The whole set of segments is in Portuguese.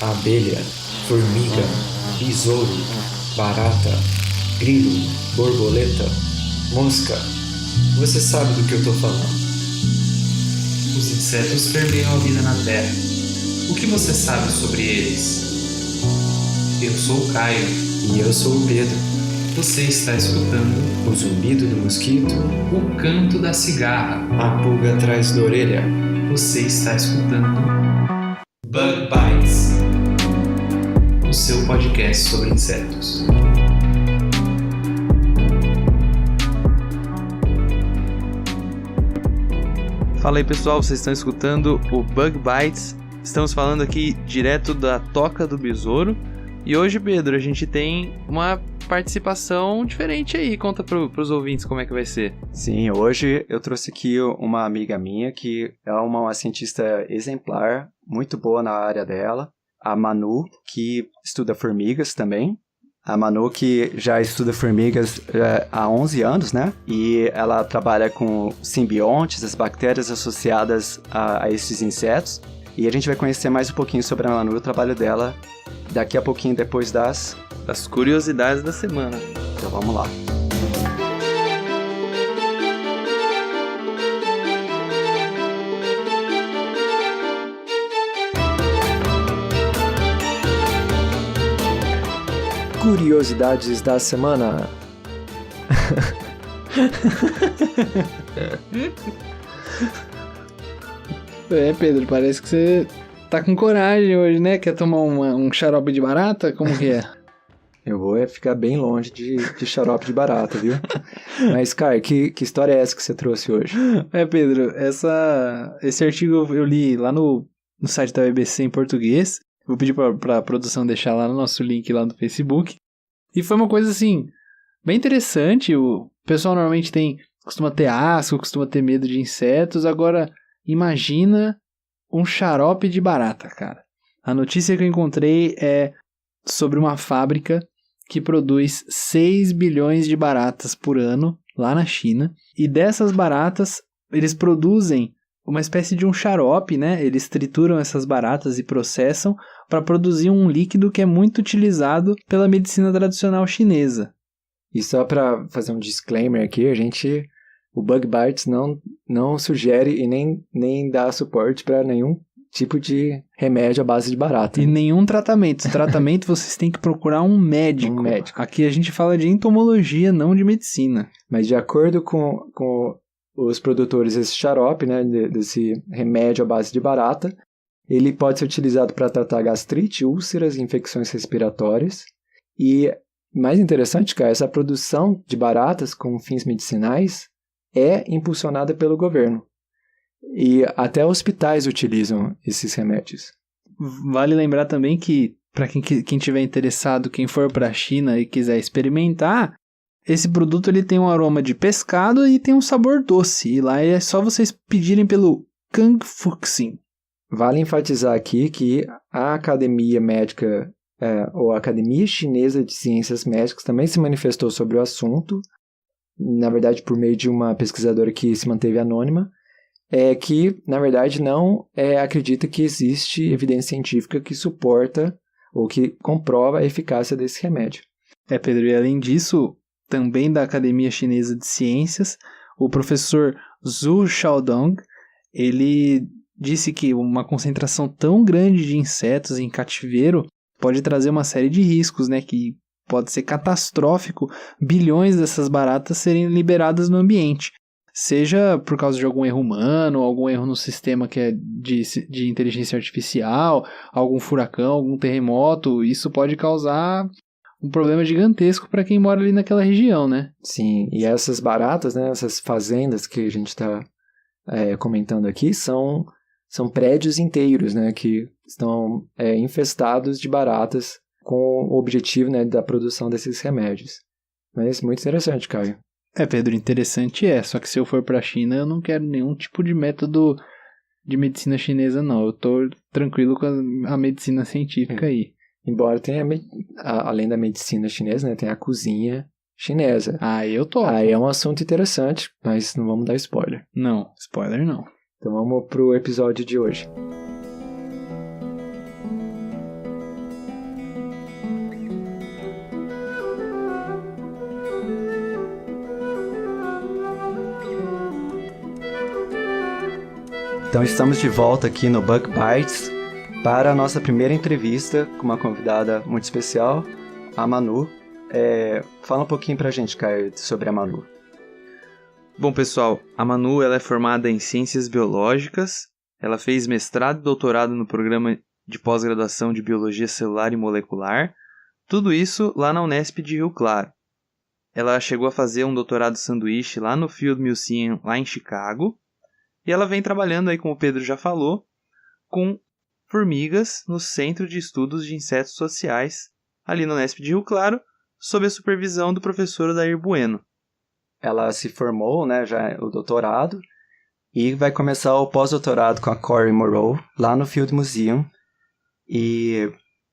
abelha, formiga, besouro, barata, grilo, borboleta, mosca. Você sabe do que eu tô falando. Os insetos permeiam a vida na Terra. O que você sabe sobre eles? Eu sou o Caio. E eu sou o Pedro. Você está escutando O zumbido do mosquito, o canto da cigarra. a pulga atrás da orelha. Você está escutando Bug Bites. o seu podcast sobre insetos. Fala aí pessoal, vocês estão escutando o Bug Bites. Estamos falando aqui direto da Toca do Besouro. E hoje, Pedro, a gente tem uma participação diferente aí. Conta pros ouvintes como é que vai ser. Sim, hoje eu trouxe aqui uma amiga minha que é uma cientista exemplar, muito boa na área dela, a Manu, que estuda formigas também. A Manu que já estuda formigas há 11 anos, né? E ela trabalha com simbiontes, as bactérias associadas a esses insetos. E a gente vai conhecer mais um pouquinho sobre a Manu e o trabalho dela daqui a pouquinho depois das curiosidades da semana. Então vamos lá. Curiosidades da semana. Pedro, parece que você tá com coragem hoje, né? Quer tomar um xarope de barata? Como que é? Eu vou ficar bem longe de xarope de barata, viu? Mas, Caio, que história é essa que você trouxe hoje? Pedro, esse artigo eu li lá no site da BBC em português. Vou pedir pra produção deixar lá no nosso link lá no Facebook. E foi uma coisa, assim, bem interessante. O pessoal normalmente costuma ter asco, costuma ter medo de insetos. Agora, imagina um xarope de barata, cara. A notícia que eu encontrei é sobre uma fábrica que produz 6 bilhões de baratas por ano lá na China. E dessas baratas, eles produzem uma espécie de um xarope, né? Eles trituram essas baratas e processam para produzir um líquido que é muito utilizado pela medicina tradicional chinesa. E só para fazer um disclaimer aqui, o Bug Bites não sugere e nem dá suporte para nenhum tipo de remédio à base de barata. E nenhum tratamento. Tratamento vocês têm que procurar um médico. Aqui a gente fala de entomologia, não de medicina. Mas de acordo com os produtores desse xarope, né, desse remédio à base de barata, ele pode ser utilizado para tratar gastrite, úlceras e infecções respiratórias. E mais interessante, cara, essa produção de baratas com fins medicinais é impulsionada pelo governo. E até hospitais utilizam esses remédios. Vale lembrar também que, para quem tiver interessado, quem for para a China e quiser experimentar, esse produto ele tem um aroma de pescado e tem um sabor doce. E lá é só vocês pedirem pelo Kang Fuxin. Vale enfatizar aqui que a Academia Médica, ou a Academia Chinesa de Ciências Médicas, também se manifestou sobre o assunto, na verdade por meio de uma pesquisadora que se manteve anônima, que, na verdade, não acredita que existe evidência científica que suporta ou que comprova a eficácia desse remédio. Pedro, e além disso, também da Academia Chinesa de Ciências, o professor Zhu Xiaodong, ele disse que uma concentração tão grande de insetos em cativeiro pode trazer uma série de riscos, né, que pode ser catastrófico bilhões dessas baratas serem liberadas no ambiente. Seja por causa de algum erro humano, algum erro no sistema que é de inteligência artificial, algum furacão, algum terremoto, isso pode causar um problema gigantesco para quem mora ali naquela região, né? Sim, e essas baratas, né, essas fazendas que a gente está comentando aqui, são prédios inteiros, né, que estão infestados de baratas com o objetivo, né, da produção desses remédios. Mas muito interessante, Caio. Pedro, interessante só que se eu for pra China, eu não quero nenhum tipo de método de medicina chinesa, não. Eu tô tranquilo com a medicina científica aí. Embora tenha, além da medicina chinesa, né, tem a cozinha chinesa. Eu topo. Aí é um assunto interessante, mas não vamos dar spoiler. Não, spoiler não. Então vamos pro episódio de hoje. Então estamos de volta aqui no Bug Bites para a nossa primeira entrevista com uma convidada muito especial, a Manu. Fala um pouquinho pra gente, Caio, sobre a Manu. Bom, pessoal, a Manu ela é formada em Ciências Biológicas, ela fez mestrado e doutorado no programa de pós-graduação de Biologia Celular e Molecular, tudo isso lá na Unesp de Rio Claro. Ela chegou a fazer um doutorado sanduíche lá no Field Museum, lá em Chicago, e ela vem trabalhando aí, como o Pedro já falou, com formigas no Centro de Estudos de Insetos Sociais, ali na Unesp de Rio Claro, sob a supervisão do professor Odair Bueno. Ela se formou, né, já o doutorado, e vai começar o pós-doutorado com a Cory Moreau, lá no Field Museum, e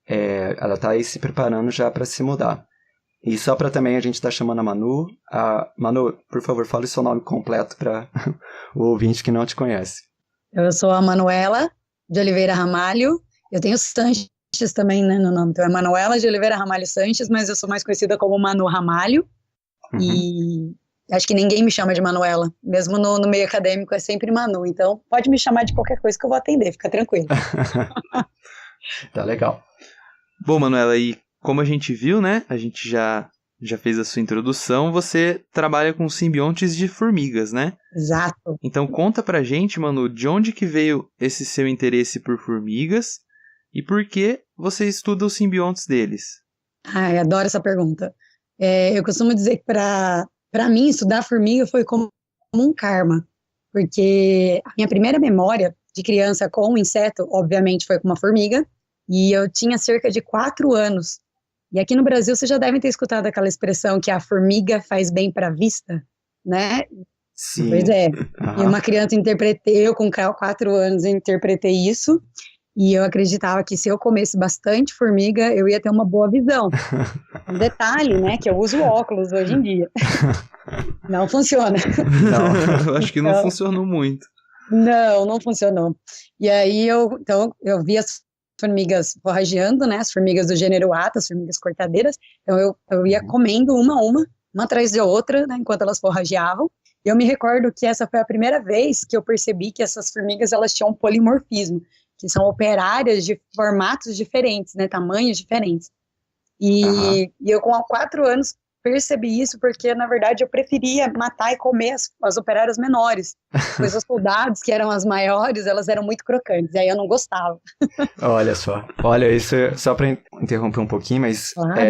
ela está aí se preparando já para se mudar. E só para também a gente estar chamando a Manu. Manu, por favor, fale seu nome completo para o ouvinte que não te conhece. Eu sou a Manuela de Oliveira Ramalho, eu tenho Sanches também, né, no nome, então é Manuela de Oliveira Ramalho Sanches, mas eu sou mais conhecida como Manu Ramalho, e acho que ninguém me chama de Manuela, mesmo no meio acadêmico é sempre Manu, então pode me chamar de qualquer coisa que eu vou atender, fica tranquilo. Tá legal. Bom, Manuela, e como a gente viu, né, a gente já fez a sua introdução, você trabalha com simbiontes de formigas, né? Exato. Então conta pra gente, Manu, de onde que veio esse seu interesse por formigas e por que você estuda os simbiontes deles? Ai, adoro essa pergunta. Eu costumo dizer que para mim estudar formiga foi como um karma, porque a minha primeira memória de criança com um inseto, obviamente, foi com uma formiga, e eu tinha cerca de 4 anos. E aqui no Brasil, vocês já devem ter escutado aquela expressão que a formiga faz bem para a vista, né? Sim. Pois é. E uma criança eu com 4 anos, eu interpretei isso, e eu acreditava que se eu comesse bastante formiga, eu ia ter uma boa visão. Um detalhe, né, que eu uso óculos hoje em dia. Não funciona. Não, eu acho que não funcionou muito. Não funcionou. E aí, eu vi as formigas forrageando, né, as formigas do gênero Ata, as formigas cortadeiras, então eu ia comendo uma atrás da outra, né, enquanto elas forrageavam, e eu me recordo que essa foi a primeira vez que eu percebi que essas formigas, elas tinham um polimorfismo, que são operárias de formatos diferentes, né, tamanhos diferentes, e eu com 4 anos percebi isso porque, na verdade, eu preferia matar e comer as operárias menores, pois os soldados, que eram as maiores, elas eram muito crocantes, e aí eu não gostava. Olha só. Olha, isso só para interromper um pouquinho, mas Claro.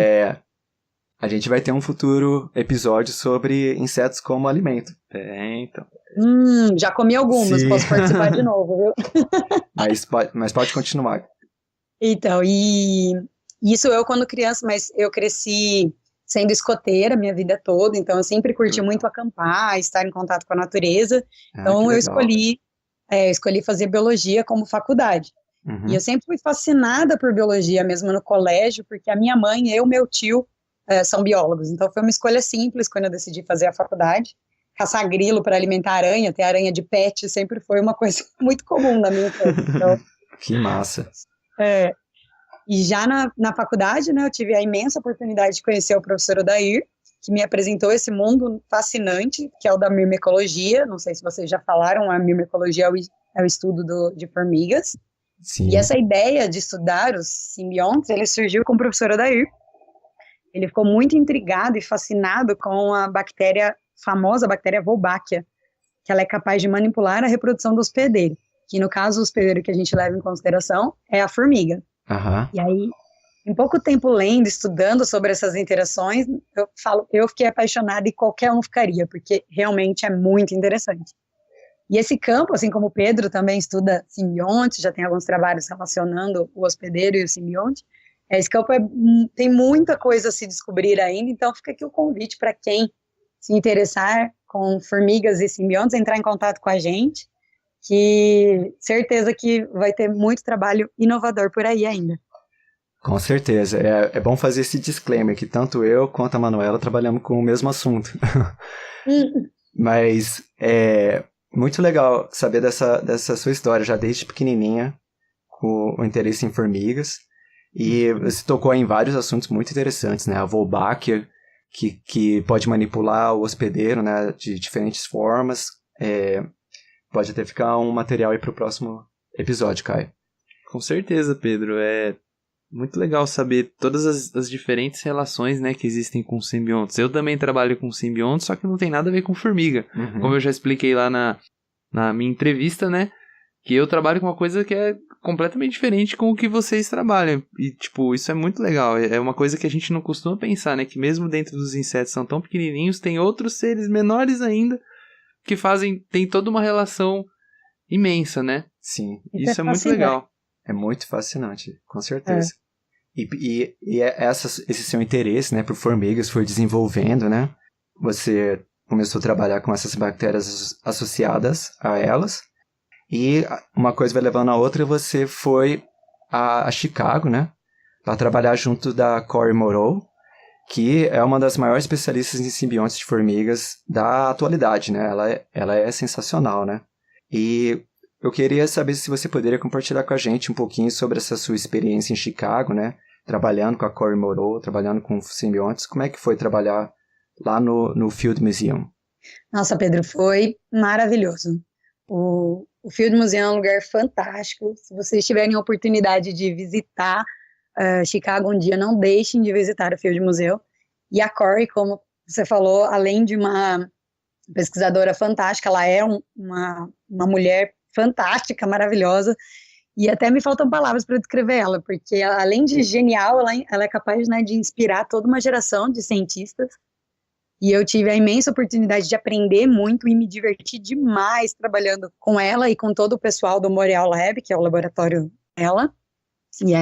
A gente vai ter um futuro episódio sobre insetos como alimento. Então. Já comi algumas, Sim. posso participar de novo, viu? Mas pode continuar. Então, e isso eu quando criança, mas eu cresci sendo escoteira minha vida toda, então eu sempre curti muito acampar, estar em contato com a natureza, então eu escolhi fazer biologia como faculdade. E eu sempre fui fascinada por biologia, mesmo no colégio, porque a minha mãe e o meu tio são biólogos, então foi uma escolha simples quando eu decidi fazer a faculdade. Caçar grilo para alimentar aranha, ter aranha de pet, sempre foi uma coisa muito comum na minha infância. Então, Que massa. E já na faculdade, né, eu tive a imensa oportunidade de conhecer o professor Odair, que me apresentou esse mundo fascinante, que é o da mirmecologia. Não sei se vocês já falaram, a mirmecologia é o estudo de formigas. Sim. E essa ideia de estudar os simbiontes, ele surgiu com o professor Odair. Ele ficou muito intrigado e fascinado com a famosa bactéria Wolbachia, que ela é capaz de manipular a reprodução do hospedeiro, que no caso o hospedeiro que a gente leva em consideração é a formiga. E aí, em pouco tempo lendo, estudando sobre essas interações, eu fiquei apaixonada e qualquer um ficaria, porque realmente é muito interessante. E esse campo, assim como o Pedro também estuda simbionte, já tem alguns trabalhos relacionando o hospedeiro e o simbionte, esse campo tem muita coisa a se descobrir ainda, então fica aqui o convite para quem se interessar com formigas e simbiontes, entrar em contato com a gente, que certeza que vai ter muito trabalho inovador por aí ainda. Com certeza. É bom fazer esse disclaimer que tanto eu quanto a Manuela trabalhamos com o mesmo assunto. Mas é muito legal saber dessa sua história, já desde pequenininha, com o interesse em formigas. E você tocou em vários assuntos muito interessantes, né? A Wolbachia, que pode manipular o hospedeiro, né, de diferentes formas. pode até ficar um material aí pro próximo episódio, Caio. Com certeza, Pedro. É muito legal saber todas as diferentes relações, né, que existem com simbiontes. Eu também trabalho com simbiontes, só que não tem nada a ver com formiga. Como eu já expliquei lá na minha entrevista, né, que eu trabalho com uma coisa que é completamente diferente com o que vocês trabalham. E, tipo, isso é muito legal. É uma coisa que a gente não costuma pensar, né, que mesmo dentro dos insetos são tão pequenininhos, tem outros seres menores ainda que tem toda uma relação imensa, né? Sim. Isso é muito legal. É muito fascinante, com certeza. E esse seu interesse, né, por formigas foi desenvolvendo, né? Você começou a trabalhar com essas bactérias associadas a elas. E uma coisa vai levando a outra, você foi a Chicago, né? Para trabalhar junto da Cory Moreau, que é uma das maiores especialistas em simbiontes de formigas da atualidade, né? Ela é sensacional, né? E eu queria saber se você poderia compartilhar com a gente um pouquinho sobre essa sua experiência em Chicago, né? Trabalhando com a Cory Moreau, trabalhando com simbiontes. Como é que foi trabalhar lá no Field Museum? Nossa, Pedro, foi maravilhoso. O Field Museum é um lugar fantástico. Se vocês tiverem a oportunidade de visitar Chicago um dia, não deixem de visitar o Field Museum. E a Cory, como você falou, além de uma pesquisadora fantástica, ela é uma mulher fantástica, maravilhosa, e até me faltam palavras para descrever ela, porque além de genial, ela é capaz, né, de inspirar toda uma geração de cientistas, e eu tive a imensa oportunidade de aprender muito e me divertir demais trabalhando com ela e com todo o pessoal do Montreal Lab, que é o laboratório dela, e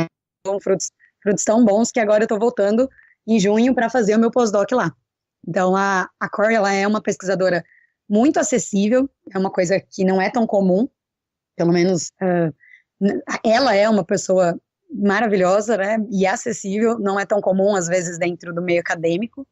frutos tão bons que agora eu estou voltando em junho para fazer o meu pós-doc lá. Então, a Cory, ela é uma pesquisadora muito acessível, é uma coisa que não é tão comum, pelo menos ela é uma pessoa maravilhosa, né, e acessível, não é tão comum às vezes dentro do meio acadêmico,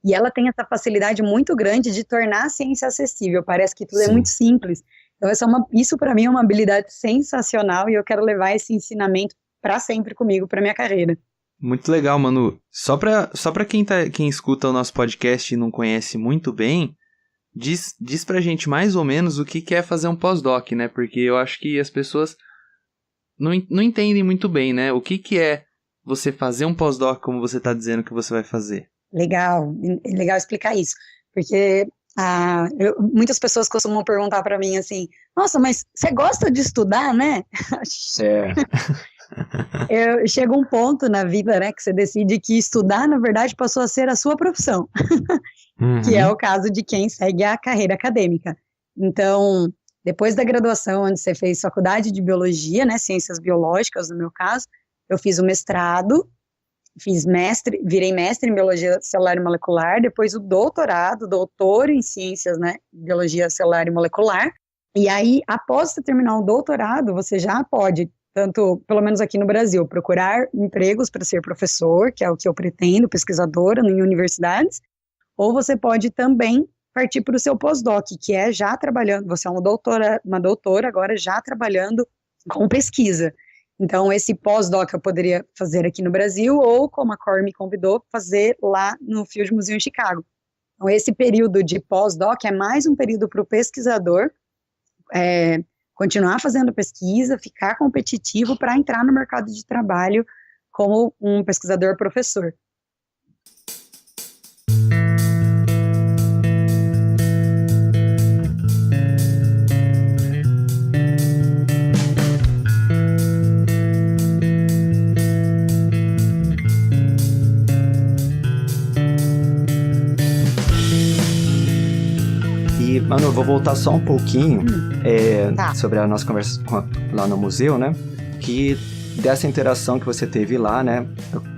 e ela tem essa facilidade muito grande de tornar a ciência acessível, parece que tudo é muito simples. Então isso para mim é uma habilidade sensacional e eu quero levar esse ensinamento para sempre comigo, para minha carreira. Muito legal, Manu. Só pra quem escuta o nosso podcast e não conhece muito bem, diz pra gente mais ou menos o que é fazer um pós-doc, né? Porque eu acho que as pessoas não entendem muito bem, né? O que é você fazer um pós-doc como você tá dizendo que você vai fazer. Legal explicar isso. Porque muitas pessoas costumam perguntar pra mim assim, nossa, mas você gosta de estudar, né? Chega um ponto na vida, né, que você decide que estudar, na verdade, passou a ser a sua profissão, que é o caso de quem segue a carreira acadêmica. Então, depois da graduação, onde você fez faculdade de biologia, né, ciências biológicas, no meu caso, eu fiz o mestrado, virei mestre em biologia celular e molecular, depois o doutor em ciências, né, biologia celular e molecular, e aí, após você terminar o doutorado, você já pode, tanto, pelo menos aqui no Brasil, procurar empregos para ser professor, que é o que eu pretendo, pesquisadora em universidades, ou você pode também partir para o seu pós-doc, que é já trabalhando, você é uma doutora agora já trabalhando com pesquisa. Então, esse pós-doc eu poderia fazer aqui no Brasil, ou, como a Cory me convidou, fazer lá no Field Museum em Chicago. Então, esse período de pós-doc é mais um período para o pesquisador continuar fazendo pesquisa, ficar competitivo para entrar no mercado de trabalho como um pesquisador professor. Manu, eu vou voltar só um pouquinho sobre a nossa conversa lá no museu, né? Que dessa interação que você teve lá, né?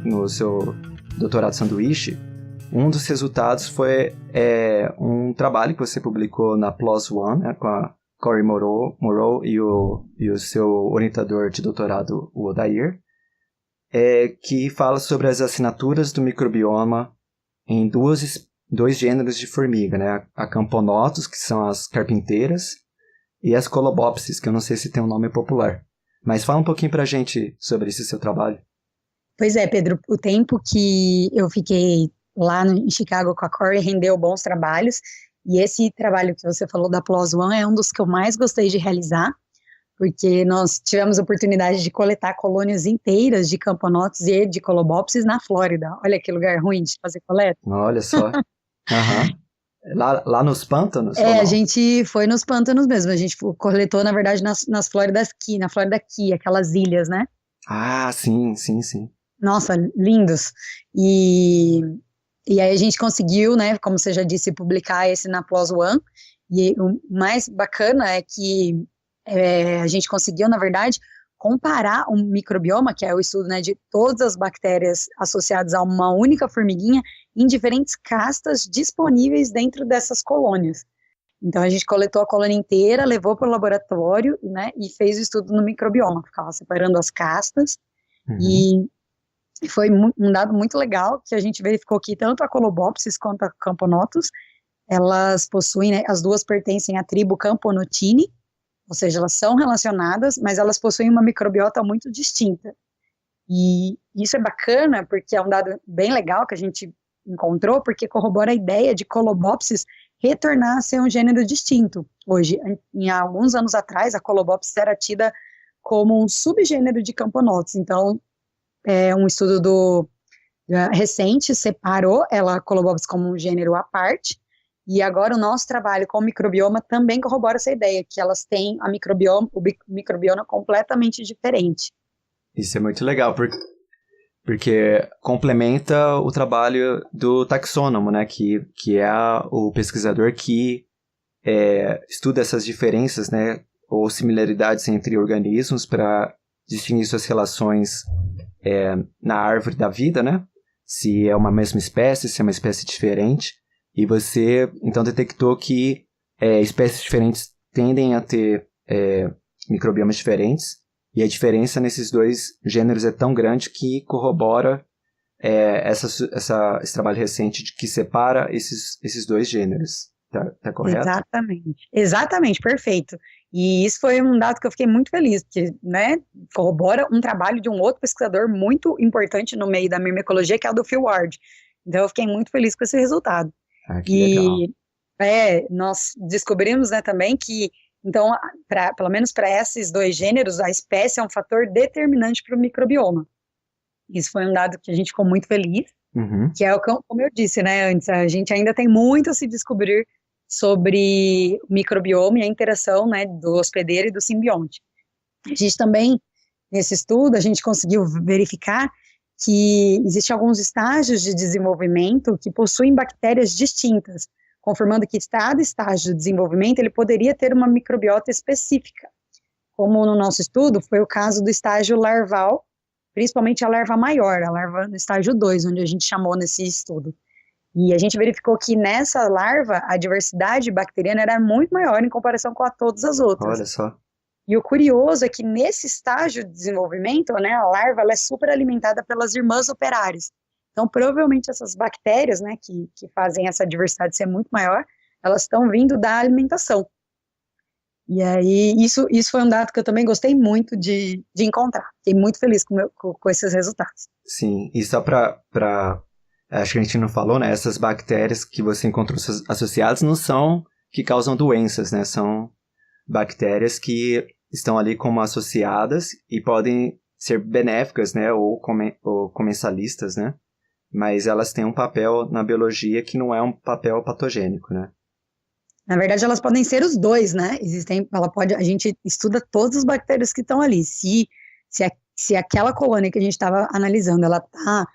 No seu doutorado sanduíche, um dos resultados foi um trabalho que você publicou na PLOS ONE, né, com a Cory Moreau e o seu orientador de doutorado, o Odair, que fala sobre as assinaturas do microbioma em dois gêneros de formiga, né? A Camponotus, que são as carpinteiras, e as Colobopsis, que eu não sei se tem um nome popular. Mas fala um pouquinho pra gente sobre esse seu trabalho. Pois é, Pedro, o tempo que eu fiquei lá em Chicago com a Cory rendeu bons trabalhos, E esse trabalho que você falou da PLOS ONE é um dos que eu mais gostei de realizar, porque nós tivemos a oportunidade de coletar colônias inteiras de camponotos e de colobopsis na Flórida. Olha que lugar ruim de fazer coleta. Olha só. Aham. Lá nos pântanos? ou A não? gente foi nos pântanos mesmo, a gente coletou, na verdade, nas Flóridas Key, na Flórida Key, aquelas ilhas, né? Ah, sim, sim, sim. Nossa, lindos. E aí a gente conseguiu, né, como você já disse, publicar esse na PLOS ONE, e o mais bacana é que a gente conseguiu, na verdade, comparar um microbioma, que é o estudo, né, de todas as bactérias associadas a uma única formiguinha, em diferentes castas disponíveis dentro dessas colônias. Então a gente coletou a colônia inteira, levou para o laboratório, né, e fez o estudo no microbioma, ficava separando as castas, Uhum. e foi um dado muito legal, que a gente verificou que tanto a Colobopsis quanto a Camponotus, elas possuem, né, as duas pertencem à tribo Camponotini, ou seja, elas são relacionadas, mas elas possuem uma microbiota muito distinta. E isso é bacana, porque é um dado bem legal que a gente encontrou, porque corrobora a ideia de Colobopsis retornar a ser um gênero distinto. Hoje, em alguns anos atrás, a Colobopsis era tida como um subgênero de Camponotus. Então, um estudo recente separou a Colobopsis como um gênero à parte, e agora o nosso trabalho com o microbioma também corrobora essa ideia, que elas têm o microbioma completamente diferente. Isso é muito legal, porque complementa o trabalho do taxônomo, né? Que é o pesquisador que estuda essas diferenças, né? Ou similaridades entre organismos para distinguir suas relações na árvore da vida, né? Se é uma mesma espécie, se é uma espécie diferente. E você, então, detectou que espécies diferentes tendem a ter microbiomas diferentes, e a diferença nesses dois gêneros é tão grande que corrobora esse trabalho recente de que separa esses dois gêneros. Tá correto? Exatamente, perfeito. E isso foi um dado que eu fiquei muito feliz, porque, né, corrobora um trabalho de um outro pesquisador muito importante no meio da mimecologia, que é o do Phil Ward. Então eu fiquei muito feliz com esse resultado. Ah, que legal. Nós descobrimos, né, também que, então, pelo menos para esses dois gêneros, a espécie é um fator determinante para o microbioma. Isso foi um dado que a gente ficou muito feliz, Uhum. que é como eu disse, né, antes, a gente ainda tem muito a se descobrir sobre o microbioma e a interação, né, do hospedeiro e do simbionte. A gente também, nesse estudo, a gente conseguiu verificar que existem alguns estágios de desenvolvimento que possuem bactérias distintas, confirmando que cada estágio de desenvolvimento ele poderia ter uma microbiota específica. Como no nosso estudo, foi o caso do estágio larval, principalmente a larva maior, a larva no estágio 2, onde a gente chamou nesse estudo. E a gente verificou que nessa larva, a diversidade bacteriana era muito maior em comparação com todas as outras. Olha só. E o curioso é que nesse estágio de desenvolvimento, né, a larva ela é super alimentada pelas irmãs operárias. Então, provavelmente essas bactérias, né, que fazem essa diversidade ser muito maior, elas estão vindo da alimentação. E aí, isso foi um dado que eu também gostei muito de encontrar. Fiquei muito feliz com esses resultados. Sim, e só acho que a gente não falou, né? Essas bactérias que você encontrou associadas não são que causam doenças, né? São bactérias que estão ali como associadas e podem ser benéficas, né? Ou comensalistas, né? Mas elas têm um papel na biologia que não é um papel patogênico, né? Na verdade, elas podem ser os dois, né? A gente estuda todas as bactérias que estão ali. Se aquela colônia que a gente estava analisando, ela está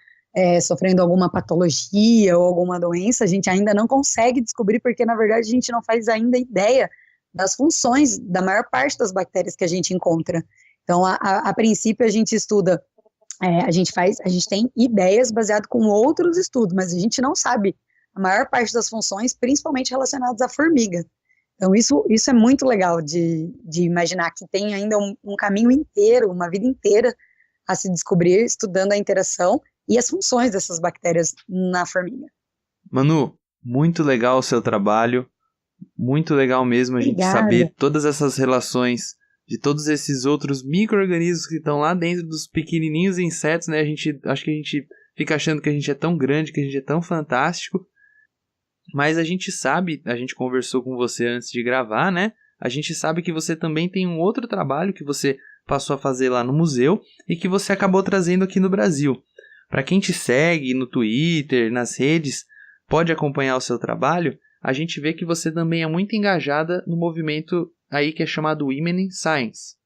sofrendo alguma patologia ou alguma doença, a gente ainda não consegue descobrir, porque, na verdade, a gente não faz ainda ideia das funções da maior parte das bactérias que a gente encontra. Então, a princípio, a gente estuda, a gente tem ideias baseadas com outros estudos, mas a gente não sabe a maior parte das funções, principalmente relacionadas à formiga. Então, isso é muito legal de imaginar que tem ainda um caminho inteiro, uma vida inteira a se descobrir, estudando a interação e as funções dessas bactérias na formiga. Manu, muito legal o seu trabalho, muito legal mesmo a gente saber todas essas relações de todos esses outros micro-organismos que estão lá dentro dos pequenininhos insetos, né? Acho que a gente fica achando que a gente é tão grande, que a gente é tão fantástico, Mas a gente sabe, a gente conversou com você antes de gravar, né? A gente sabe que você também tem um outro trabalho que você passou a fazer lá no museu e que você acabou trazendo aqui no Brasil. Para quem te segue no Twitter, nas redes, pode acompanhar o seu trabalho, a gente vê que você também é muito engajada no movimento aí que é chamado Women in Science,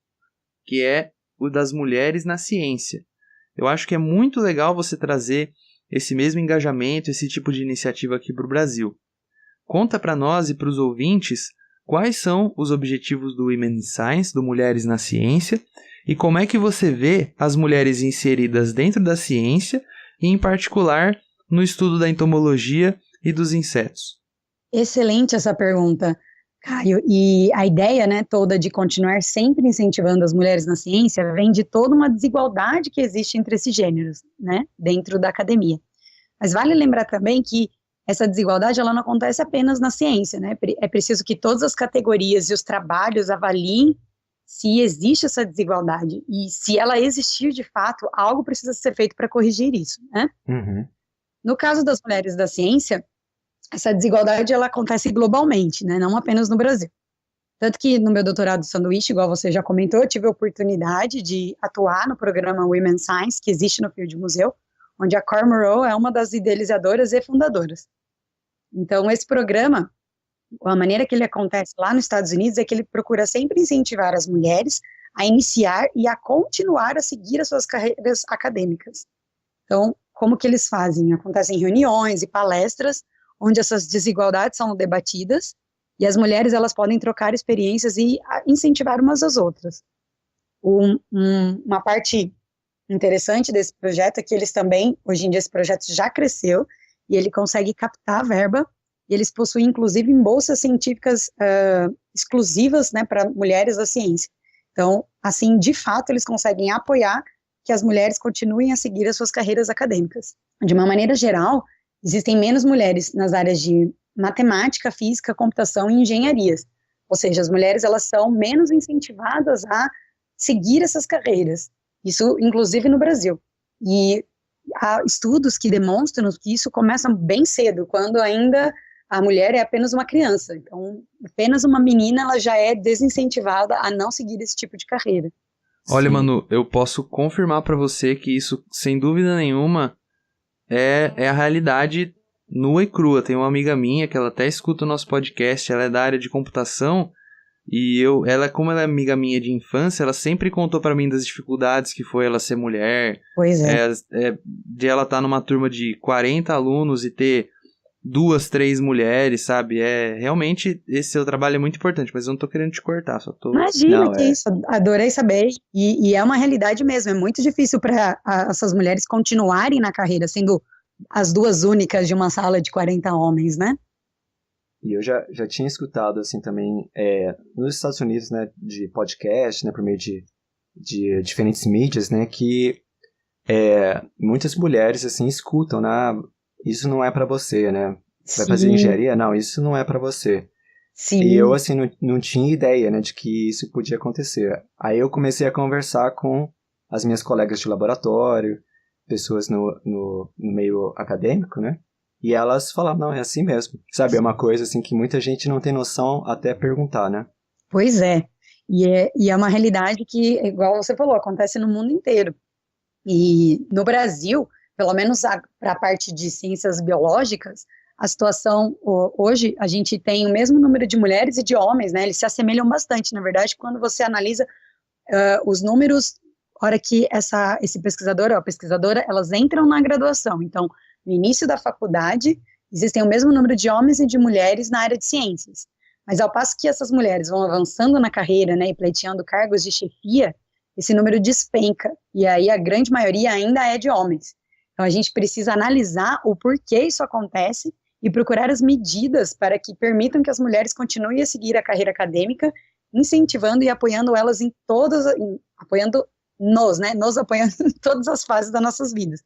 que é o das mulheres na ciência. Eu acho que é muito legal você trazer esse mesmo engajamento, esse tipo de iniciativa aqui para o Brasil. Conta para nós e para os ouvintes quais são os objetivos do Women in Science, do Mulheres na Ciência, e como é que você vê as mulheres inseridas dentro da ciência e, em particular, no estudo da entomologia e dos insetos. Excelente essa pergunta, Caio. E a ideia, né, toda de continuar sempre incentivando as mulheres na ciência vem de toda uma desigualdade que existe entre esses gêneros, né, dentro da academia. Mas vale lembrar também que essa desigualdade ela não acontece apenas na ciência, né? É preciso que todas as categorias e os trabalhos avaliem se existe essa desigualdade e se ela existir de fato, algo precisa ser feito para corrigir isso, né? Uhum. No caso das mulheres da ciência, essa desigualdade ela acontece globalmente, né? Não apenas no Brasil. Tanto que no meu doutorado de sanduíche, igual você já comentou, eu tive a oportunidade de atuar no programa Women Science, que existe no Field Museu, onde a Cor Morrow é uma das idealizadoras e fundadoras. Então, esse programa, a maneira que ele acontece lá nos Estados Unidos é que ele procura sempre incentivar as mulheres a iniciar e a continuar a seguir as suas carreiras acadêmicas. Então, como que eles fazem? Acontecem reuniões e palestras onde essas desigualdades são debatidas e as mulheres elas podem trocar experiências e incentivar umas às outras. Uma parte interessante desse projeto é que eles também, hoje em dia esse projeto já cresceu e ele consegue captar verba e eles possuem inclusive bolsas científicas exclusivas, né, para mulheres da ciência. Então, assim, de fato, eles conseguem apoiar que as mulheres continuem a seguir as suas carreiras acadêmicas. De uma maneira geral, existem menos mulheres nas áreas de matemática, física, computação e engenharias. Ou seja, as mulheres elas são menos incentivadas a seguir essas carreiras. Isso, inclusive, no Brasil. E há estudos que demonstram que isso começa bem cedo, quando ainda a mulher é apenas uma criança. Então, apenas uma menina ela já é desincentivada a não seguir esse tipo de carreira. Olha, Sim. Manu, eu posso confirmar para você que isso, sem dúvida nenhuma, é a realidade nua e crua. Tem uma amiga minha que ela até escuta o nosso podcast, ela é da área de computação, e como ela é amiga minha de infância, ela sempre contou pra mim das dificuldades que foi ela ser mulher. Pois é. De ela estar numa turma de 40 alunos e ter 2, 3 mulheres, sabe? Realmente, esse seu trabalho é muito importante, mas eu não tô querendo te cortar, só tô... Imagina que isso, adorei saber. E é uma realidade mesmo, é muito difícil para essas mulheres continuarem na carreira, sendo as duas únicas de uma sala de 40 homens, né? E eu já tinha escutado, assim, também, nos Estados Unidos, né, de podcast, né, por meio de diferentes mídias, né, que muitas mulheres, assim, escutam, né, isso não é pra você, né, vai fazer engenharia? Não, isso não é pra você. Sim. E eu, assim, não tinha ideia, né, de que isso podia acontecer. Aí eu comecei a conversar com as minhas colegas de laboratório, pessoas no meio acadêmico, né, e elas falavam, não, é assim mesmo. Sabe, é uma coisa assim que muita gente não tem noção até perguntar, né? Pois é. E é uma realidade que, igual você falou, acontece no mundo inteiro. E no Brasil, pelo menos para a parte de ciências biológicas, a situação, hoje, a gente tem o mesmo número de mulheres e de homens, né? Eles se assemelham bastante, na verdade, quando você analisa os números, a hora que esse pesquisador ou a pesquisadora, elas entram na graduação. Então, no início da faculdade, existem o mesmo número de homens e de mulheres na área de ciências. Mas ao passo que essas mulheres vão avançando na carreira, né, e pleiteando cargos de chefia, esse número despenca. E aí a grande maioria ainda é de homens. Então a gente precisa analisar o porquê isso acontece e procurar as medidas para que permitam que as mulheres continuem a seguir a carreira acadêmica, incentivando e apoiando elas nos apoiando em todas as fases das nossas vidas.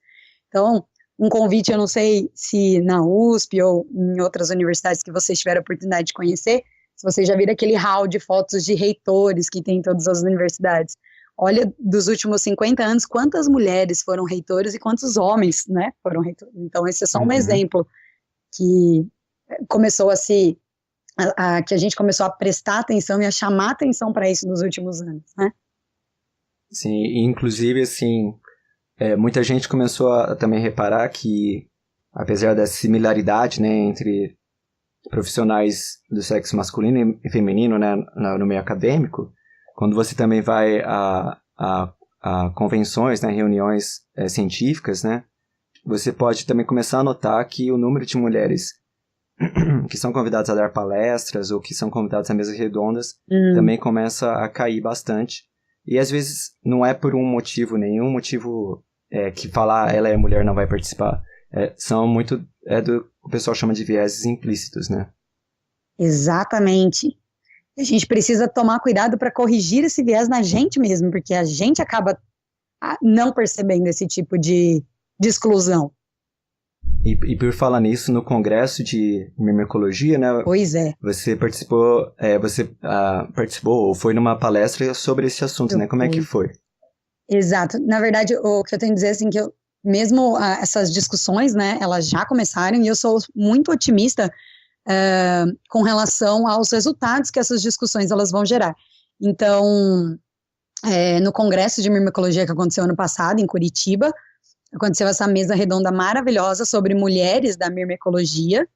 Então, um convite, eu não sei se na USP ou em outras universidades que vocês tiveram a oportunidade de conhecer, se vocês já viram aquele hall de fotos de reitores que tem em todas as universidades. Olha, dos últimos 50 anos, quantas mulheres foram reitores e quantos homens, né, foram reitores. Então, esse é só um exemplo que começou que a gente começou a prestar atenção e a chamar atenção para isso nos últimos anos, né? Sim, e inclusive, assim, muita gente começou a também reparar que, apesar da similaridade, né, entre profissionais do sexo masculino e feminino, né, no meio acadêmico, quando você também vai a convenções, né, reuniões científicas, né, você pode também começar a notar que o número de mulheres que são convidadas a dar palestras ou que são convidadas a mesas redondas também começa a cair bastante. E às vezes não é por nenhum motivo que falar ela é mulher não vai participar. São muito o pessoal chama de vieses implícitos, né? Exatamente. A gente precisa tomar cuidado para corrigir esse viés na gente mesmo, porque a gente acaba não percebendo esse tipo de exclusão. E por falar nisso, no congresso de mimicologia, né? Pois é. Você participou ou foi numa palestra sobre esse assunto, né? Como é que foi? Exato. Na verdade, o que eu tenho a dizer, assim, que mesmo essas discussões, né, elas já começaram e eu sou muito otimista com relação aos resultados que essas discussões elas vão gerar. Então, no congresso de mimicologia que aconteceu ano passado, em Curitiba, aconteceu essa mesa redonda maravilhosa sobre mulheres da mimicologia,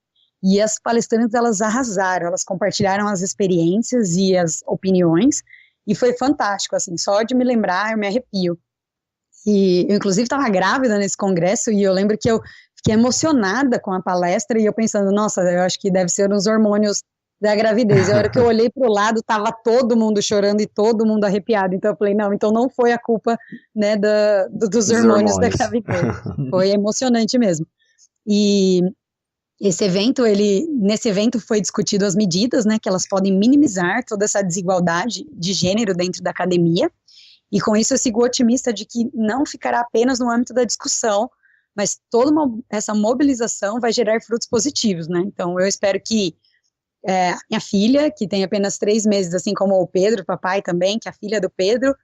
e as palestrantes, elas arrasaram, elas compartilharam as experiências e as opiniões, e foi fantástico, assim, só de me lembrar eu me arrepio. E eu, inclusive, estava grávida nesse congresso, e eu lembro que eu fiquei emocionada com a palestra, e eu pensando, nossa, eu acho que deve ser os hormônios da gravidez. A hora que eu olhei para o lado, estava todo mundo chorando e todo mundo arrepiado. Então eu falei, não, então não foi a culpa, né, dos hormônios da gravidez. Foi emocionante mesmo. E nesse evento foi discutido as medidas, né, que elas podem minimizar toda essa desigualdade de gênero dentro da academia. E com isso eu sigo otimista de que não ficará apenas no âmbito da discussão, mas toda essa mobilização vai gerar frutos positivos, né? Então eu espero que minha filha, que tem apenas 3 meses, assim como o Pedro, o papai também, que é a filha do Pedro,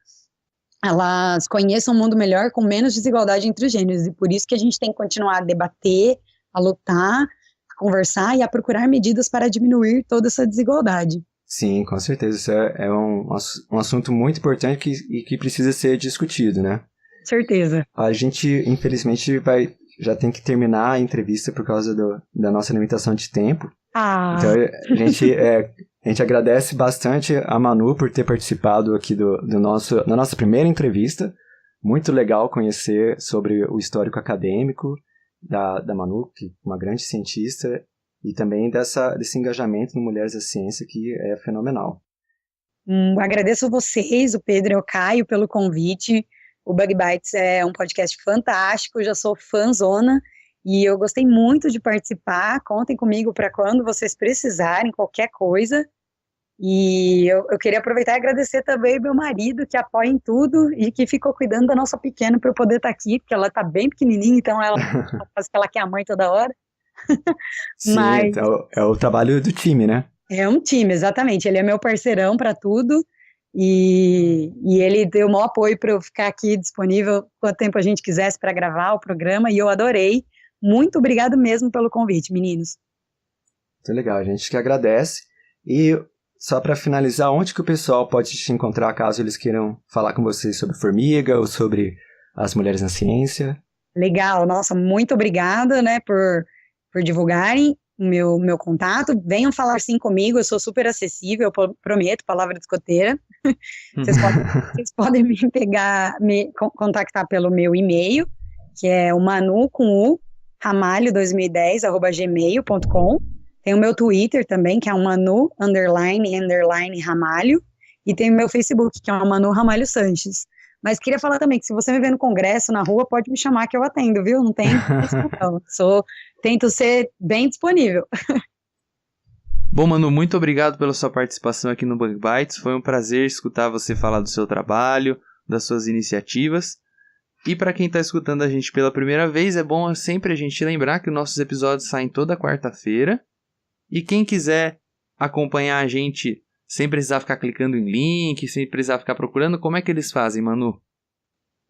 elas conheçam um mundo melhor com menos desigualdade entre os gêneros, e por isso que a gente tem que continuar a debater, a lutar, a conversar e a procurar medidas para diminuir toda essa desigualdade. Sim, com certeza, isso é um assunto muito importante e que precisa ser discutido, né? Certeza. A gente, infelizmente, já tem que terminar a entrevista por causa da nossa limitação de tempo. Então, a gente agradece bastante a Manu por ter participado aqui da nossa primeira entrevista. Muito legal conhecer sobre o histórico acadêmico da Manu, que é uma grande cientista, e também desse engajamento em Mulheres da Ciência, que é fenomenal. Agradeço vocês, o Pedro e o Caio, pelo convite. O Bug Bites é um podcast fantástico, já sou fãzona. E eu gostei muito de participar, contem comigo para quando vocês precisarem, qualquer coisa. E eu queria aproveitar e agradecer também meu marido, que apoia em tudo e que ficou cuidando da nossa pequena para eu poder estar aqui, porque ela está bem pequenininha, então ela faz que ela quer a mãe toda hora. Sim, mas é o trabalho do time, né? É um time, exatamente. Ele é meu parceirão para tudo e ele deu o maior apoio para eu ficar aqui disponível quanto tempo a gente quisesse para gravar o programa, e eu adorei. Muito obrigado mesmo pelo convite, meninos. Muito legal, a gente que agradece. E só para finalizar, onde que o pessoal pode te encontrar caso eles queiram falar com vocês sobre formiga ou sobre as mulheres na ciência? Legal, nossa, muito obrigada, né, por divulgarem o meu contato. Venham falar sim comigo, eu sou super acessível, eu prometo, palavra de escoteira. Vocês podem me contactar pelo meu e-mail, que é o Manu com U, ramalho2010@gmail.com. Tem o meu Twitter também, que é o Manu __Ramalho, e tem o meu Facebook, que é o Manu Ramalho Sanches. Mas queria falar também que se você me vê no congresso, na rua, pode me chamar que eu atendo, viu? Não tem discussão. Tento ser bem disponível. Bom, Manu, muito obrigado pela sua participação aqui no Bug Bites. Foi um prazer escutar você falar do seu trabalho, das suas iniciativas. E para quem está escutando a gente pela primeira vez, é bom sempre a gente lembrar que nossos episódios saem toda quarta-feira. E quem quiser acompanhar a gente sem precisar ficar clicando em link, sem precisar ficar procurando, como é que eles fazem, Manu?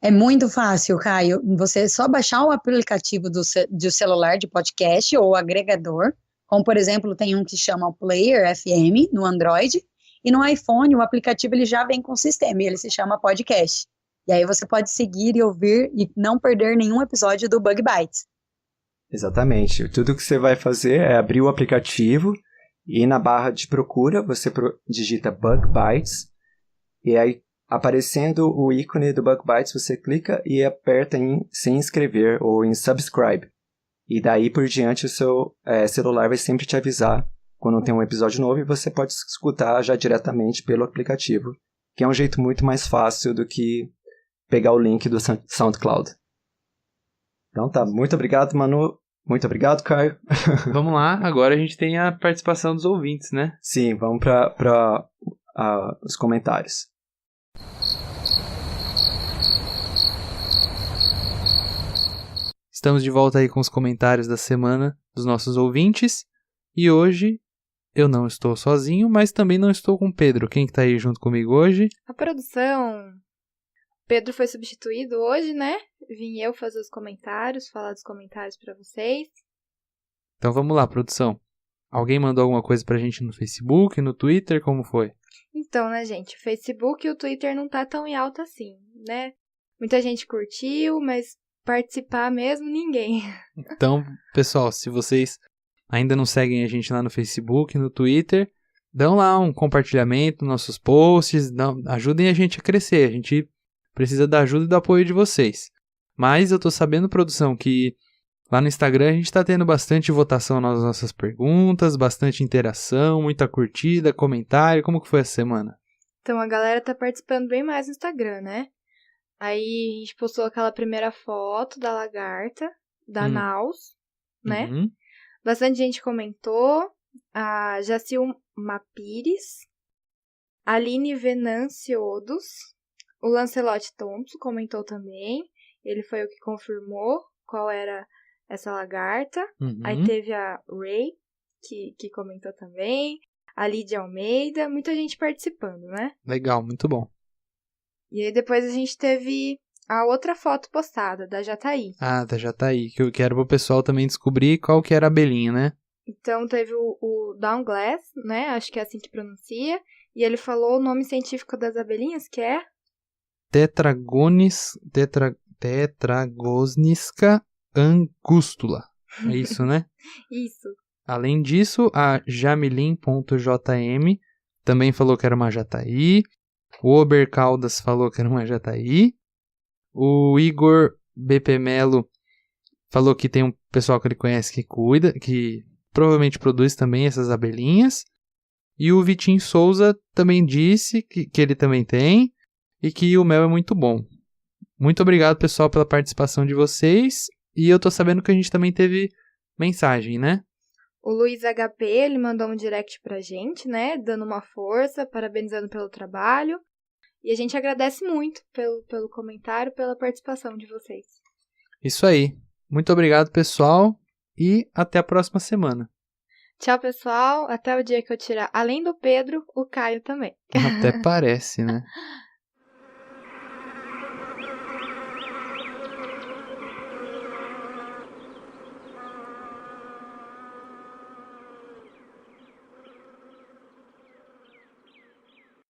É muito fácil, Caio. Você só baixar o aplicativo do celular de podcast ou agregador, Como, por exemplo, tem um que chama Player FM no Android, e no iPhone o aplicativo ele já vem com o sistema, e ele se chama Podcast. E aí você pode seguir e ouvir e não perder nenhum episódio do Bug Bites. Exatamente. Tudo que você vai fazer é abrir o aplicativo e na barra de procura você digita Bug Bites e aí aparecendo o ícone do Bug Bites você clica e aperta em se inscrever ou em subscribe. E daí por diante o seu celular vai sempre te avisar quando tem um episódio novo e você pode escutar já diretamente pelo aplicativo, que é um jeito muito mais fácil do que pegar o link do SoundCloud. Então tá, muito obrigado, Manu. Muito obrigado, Caio. Vamos lá, agora a gente tem a participação dos ouvintes, né? Sim, vamos para os comentários. Estamos de volta aí com os comentários da semana dos nossos ouvintes. E hoje eu não estou sozinho, mas também não estou com o Pedro. Quem que tá aí junto comigo hoje? A produção. Pedro foi substituído hoje, né? Vim eu fazer os comentários, falar dos comentários pra vocês. Então vamos lá, produção. Alguém mandou alguma coisa pra gente no Facebook, no Twitter? Como foi? Então, né, gente? O Facebook e o Twitter não tá tão em alta assim, né? Muita gente curtiu, mas participar mesmo, ninguém. Então, pessoal, se vocês ainda não seguem a gente lá no Facebook, no Twitter, dão lá um compartilhamento nos nossos posts, ajudem a gente a crescer. A gente precisa da ajuda e do apoio de vocês. Mas eu tô sabendo, produção, que lá no Instagram a gente tá tendo bastante votação nas nossas perguntas, bastante interação, muita curtida, comentário. Como que foi essa semana? Então, a galera tá participando bem mais no Instagram, né? Aí a gente postou aquela primeira foto da lagarta, da Naus, né? Uhum. Bastante gente comentou. A Jacilma Pires, a Aline Venanciodos, o Lancelote Thompson comentou também. Ele foi o que confirmou qual era essa lagarta. Uhum. Aí teve a Ray, que comentou também. A Lídia Almeida, muita gente participando, né? Legal, muito bom. E aí depois a gente teve a outra foto postada, da Jataí. Ah, já tá aí. Que eu quero pro pessoal também descobrir qual que era a abelhinha, né? Então teve o Downglass, né? Acho que é assim que pronuncia. E ele falou o nome científico das abelhinhas, que é... Tetragosnisca angustula. É isso, né? Isso. Além disso, a Jamilin.jm também falou que era uma jataí. O Ober Caldas falou que era uma jataí. O Igor BP Melo falou que tem um pessoal que ele conhece que cuida, que provavelmente produz também essas abelhinhas. E o Vitinho Souza também disse que ele também tem e que o mel é muito bom. Muito obrigado, pessoal, pela participação de vocês. E eu tô sabendo que a gente também teve mensagem, né? O Luiz HP, ele mandou um direct pra gente, né? Dando uma força, parabenizando pelo trabalho. E a gente agradece muito pelo comentário, pela participação de vocês. Isso aí. Muito obrigado, pessoal. E até a próxima semana. Tchau, pessoal. Até o dia que eu tirar, além do Pedro, o Caio também. Até parece, né?